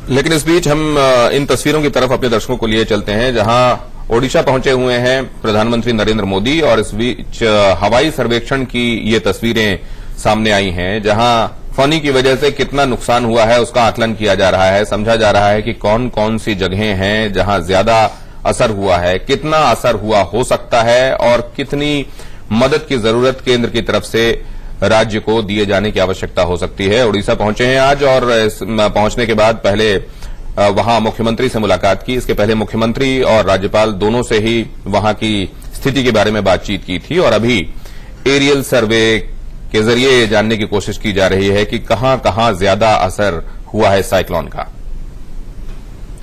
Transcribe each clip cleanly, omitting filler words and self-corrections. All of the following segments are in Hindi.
लेकिन इस बीच हम इन तस्वीरों की तरफ अपने दर्शकों को लिए चलते हैं जहां ओडिशा पहुंचे हुए हैं प्रधानमंत्री नरेंद्र मोदी और इस बीच हवाई सर्वेक्षण की ये तस्वीरें सामने आई हैं जहां फनी की वजह से कितना नुकसान हुआ है उसका आकलन किया जा रहा है। समझा जा रहा है कि कौन कौन सी जगहें हैं जहां ज्यादा असर हुआ है, कितना असर हुआ हो सकता है और कितनी मदद की जरूरत केंद्र की तरफ से राज्य को दिए जाने की आवश्यकता हो सकती है। ओडिशा पहुंचे हैं आज और पहुंचने के बाद पहले वहां मुख्यमंत्री से मुलाकात की। इसके पहले मुख्यमंत्री और राज्यपाल दोनों से ही वहां की स्थिति के बारे में बातचीत की थी और अभी एरियल सर्वे के जरिए जानने की कोशिश की जा रही है कि कहां कहां ज्यादा असर हुआ है साइक्लोन का।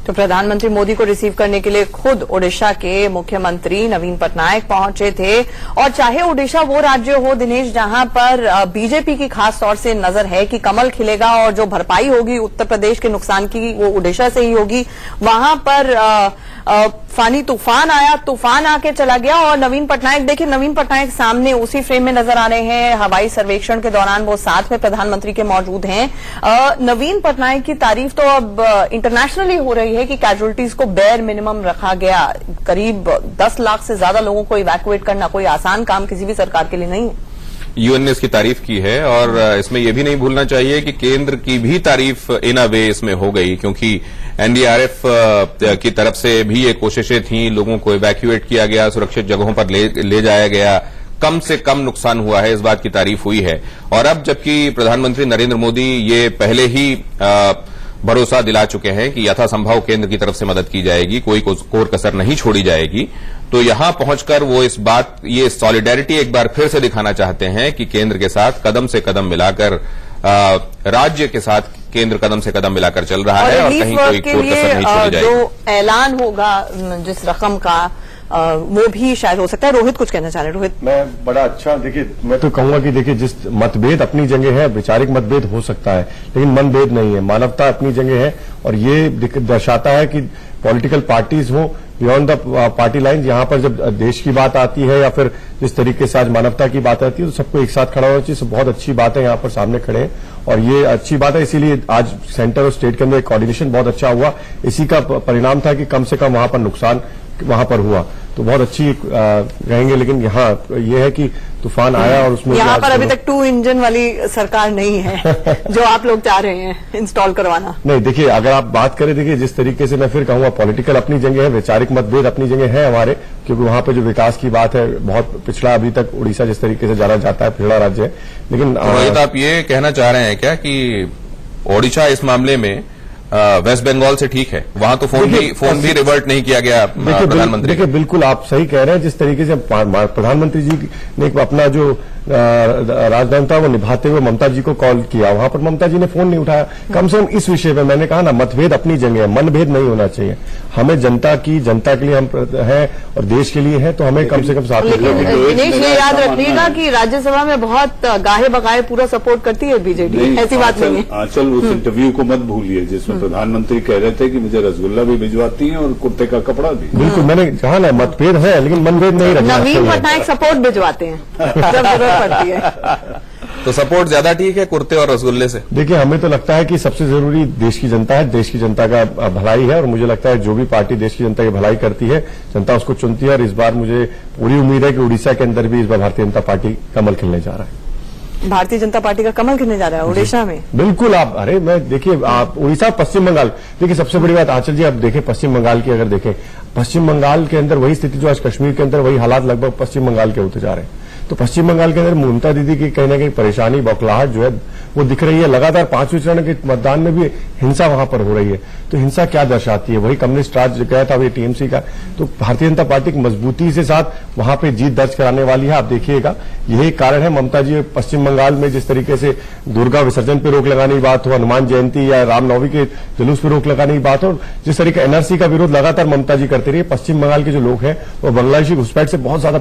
तो प्रधानमंत्री मोदी को रिसीव करने के लिए खुद ओडिशा के मुख्यमंत्री नवीन पटनायक पहुंचे थे और चाहे ओडिशा वो राज्य हो दिनेश जहां पर बीजेपी की खास तौर से नजर है कि कमल खिलेगा और जो भरपाई होगी उत्तर प्रदेश के नुकसान की वो ओडिशा से ही होगी, वहां पर फानी तूफान आया, तूफान आके चला गया और नवीन पटनायक सामने उसी फ्रेम में नजर आ रहे हैं। हवाई सर्वेक्षण के दौरान वो साथ में प्रधानमंत्री के मौजूद हैं। नवीन पटनायक की तारीफ तो अब इंटरनेशनली हो रही है कि कैजुअलिटीज को बेयर मिनिमम रखा गया। करीब 10 लाख से ज्यादा लोगों को इवैक्यूएट करना कोई आसान काम किसी भी सरकार के लिए नहीं है। यूएन ने इसकी तारीफ की है और इसमें यह भी नहीं भूलना चाहिए कि केंद्र की भी तारीफ इन अ वे इसमें हो गई क्योंकि एनडीआरएफ की तरफ से भी ये कोशिशें थीं, लोगों को इवैक्यूएट किया गया, सुरक्षित जगहों पर ले जाया गया, कम से कम नुकसान हुआ है, इस बात की तारीफ हुई है। और अब जबकि प्रधानमंत्री नरेंद्र मोदी ये पहले ही भरोसा दिला चुके हैं कि यथासंभव केंद्र की तरफ से मदद की जाएगी, कोई कोर कसर नहीं छोड़ी जाएगी, तो यहां पहुंचकर वो ये सॉलिडेरिटी एक बार फिर से दिखाना चाहते हैं कि केंद्र के साथ कदम से कदम मिलाकर राज्य के साथ केंद्र कदम से कदम मिलाकर चल रहा है और कहीं कोई कोर कसर नहीं छोड़ी जाएगी। जो ऐलान होगा जिस रकम का वो भी शायद हो सकता है। रोहित कुछ कहना चाह रहे हैं। रोहित, मैं बड़ा अच्छा देखिए, मैं तो कहूंगा कि देखिए जिस मतभेद अपनी जगह है, वैचारिक मतभेद हो सकता है लेकिन मनभेद नहीं है, मानवता अपनी जगह है और ये दर्शाता है कि पॉलिटिकल पार्टीज हो बियॉन्ड द पार्टी लाइन, यहाँ पर जब देश की बात आती है या फिर जिस तरीके से आज मानवता की बात आती है तो सबको एक साथ खड़ा होना चाहिए। बहुत अच्छी बात है, यहाँ पर सामने खड़े हैं और ये अच्छी बात है। इसीलिए आज सेंटर और स्टेट के अंदर एक कोऑर्डिनेशन बहुत अच्छा हुआ। इसी का परिणाम था कि कम से कम वहां पर नुकसान वहां पर हुआ, तो बहुत अच्छी रहेंगे। लेकिन यहाँ ये है कि तूफान आया और उसमें यहाँ पर अभी तक 2 इंजन वाली सरकार नहीं है जो आप लोग चाह रहे हैं इंस्टॉल करवाना। नहीं, देखिए अगर आप बात करें, देखिए जिस तरीके से मैं फिर कहूंगा पॉलिटिकल अपनी जगह है, वैचारिक मतभेद अपनी जगह है हमारे, क्योंकि वहां पे जो विकास की बात है बहुत पिछड़ा, अभी तक उड़ीसा जिस तरीके से जाना जाता है पिछड़ा राज्य है। लेकिन रोहित, आप ये कहना चाह रहे हैं क्या कि ओडिशा इस मामले में वेस्ट बंगाल से ठीक है? वहां तो फोन भी रिवर्ट नहीं किया गया प्रधानमंत्री। देखिए बिल्कुल आप सही कह रहे हैं। जिस तरीके से प्रधानमंत्री जी ने अपना जो राजधर्म था वो निभाते हुए ममता जी को कॉल किया, वहां पर ममता जी ने फोन नहीं उठाया। कम से कम इस विषय पे मैंने कहा ना, मतभेद अपनी जगह है, मनभेद नहीं होना चाहिए। हमें जनता के लिए हम हैं और देश के लिए हैं, तो हमें कम से कम साथ में। दिनेश, ये याद रखिएगा कि राज्यसभा में बहुत गाहे बगाहे पूरा सपोर्ट करती है बीजेपी, ऐसी बात नहीं है। आंचल उस इंटरव्यू को मत भूलिए जिसमें प्रधानमंत्री कह रहे थे कि मुझे रसगुल्ला भी भिजवाती हैं और कुर्ते का कपड़ा भी। बिल्कुल, मैंने कहा ना मतभेद है लेकिन मनभेद नहीं रखना। नवीन पटनायक सपोर्ट भिजवाते हैं जब जरूरत पड़ती है। तो सपोर्ट ज्यादा ठीक है कुर्ते और रसगुल्ले से? देखिए हमें तो लगता है कि सबसे जरूरी देश की जनता है, देश की जनता का भलाई है और मुझे लगता है जो भी पार्टी देश की जनता की भलाई करती है जनता उसको चुनती है। और इस बार मुझे पूरी उम्मीद है कि उड़ीसा के अंदर भी इस बार भारतीय जनता पार्टी कमल खिलने जा रहा है। भारतीय जनता पार्टी का कमल खिलने जा रहा है ओडिशा में? बिल्कुल। आप मैं देखिए, आप उड़ीसा पश्चिम बंगाल, देखिए सबसे बड़ी बात आंचल जी, आप देखें पश्चिम बंगाल की, अगर देखें पश्चिम बंगाल के अंदर वही स्थिति जो आज कश्मीर के अंदर, वही हालात लगभग पश्चिम बंगाल के होते जा रहे हैं। तो पश्चिम बंगाल के अंदर ममता दीदी की कहीं ना कहीं परेशानी, बौखलाहट जो है वो दिख रही है। लगातार 5वें चरण के मतदान में भी हिंसा वहां पर हो रही है। तो हिंसा क्या दर्शाती है? वही कम्युनिस्ट राज गया था, वही टीएमसी का। तो भारतीय जनता पार्टी की मजबूती से साथ वहां पे जीत दर्ज कराने वाली है। आप देखिएगा, यही कारण है ममता जी पश्चिम बंगाल में जिस तरीके से दुर्गा विसर्जन पर रोक लगाने की बात हो, हनुमान जयंती या रामनवमी के जुलूस पर रोक लगाने की बात हो, जिस तरीके एनआरसी का विरोध लगातार ममता जी करते रही। पश्चिम बंगाल के जो लोग हैं वो बांग्लादेशी घुसपैठ से बहुत ज्यादा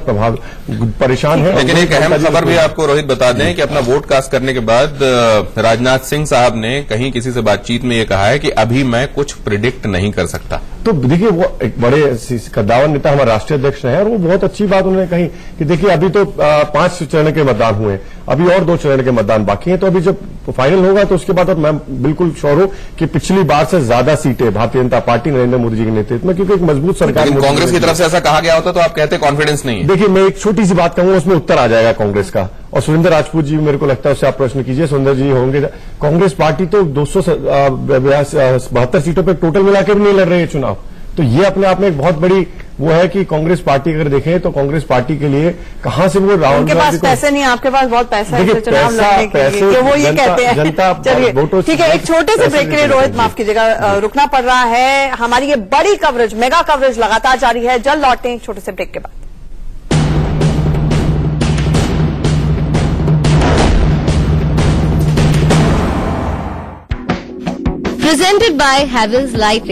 परेशान है। लेकिन एक अहम खबर भी आपको रोहित बता दें कि अपना वोट कास्ट करने के बाद राजनाथ सिंह साहब ने कहीं किसी से बातचीत में ये कहा है कि अभी मैं कुछ प्रिडिक्ट नहीं कर सकता। तो देखिए वो एक बड़े कद्दावर नेता हमारे राष्ट्रीय अध्यक्ष हैं और वो बहुत अच्छी बात उन्होंने कही कि देखिए अभी तो 5 चरण के मतदान हुए, अभी और 2 चरण के मतदान बाकी हैं, तो अभी जब फाइनल होगा तो उसके बाद अब मैं बिल्कुल श्योर हूं कि पिछली बार से ज्यादा सीटें भारतीय जनता पार्टी नरेंद्र मोदी जी के नेतृत्व में, क्योंकि एक मजबूत सरकार लेकिन मोदी कांग्रेस जी की तरफ से ऐसा कहा गया होता तो आप कहते कॉन्फिडेंस नहीं है। देखिए, मैं एक छोटी सी बात कहूंगा, उसमें उत्तर आ जाएगा कांग्रेस का। और सुरेंद्र राजपूत जी, मेरे को लगता है उससे आप प्रश्न कीजिए, सुरेंद्र जी होंगे। कांग्रेस पार्टी तो 272 सीटों पर टोटल मिलाकर भी नहीं लड़ रही है चुनाव। तो ये अपने आप में एक बहुत बड़ी वो है कि कांग्रेस पार्टी अगर देखें तो कांग्रेस पार्टी के लिए कहां से वो राहुल उनके पास पैसे नहीं, आपके पास बहुत पैसा है देखिए, चुनाव लड़ने के लिए, कि वो ये कहते हैं। चलिए ठीक है, एक छोटे से ब्रेक के लिए रोहित माफ कीजिएगा रुकना पड़ रहा है। हमारी ये बड़ी कवरेज, मेगा कवरेज लगातार जारी है। जल्द लौटें एक छोटे से ब्रेक के बाद। Presented by Havells Lighting.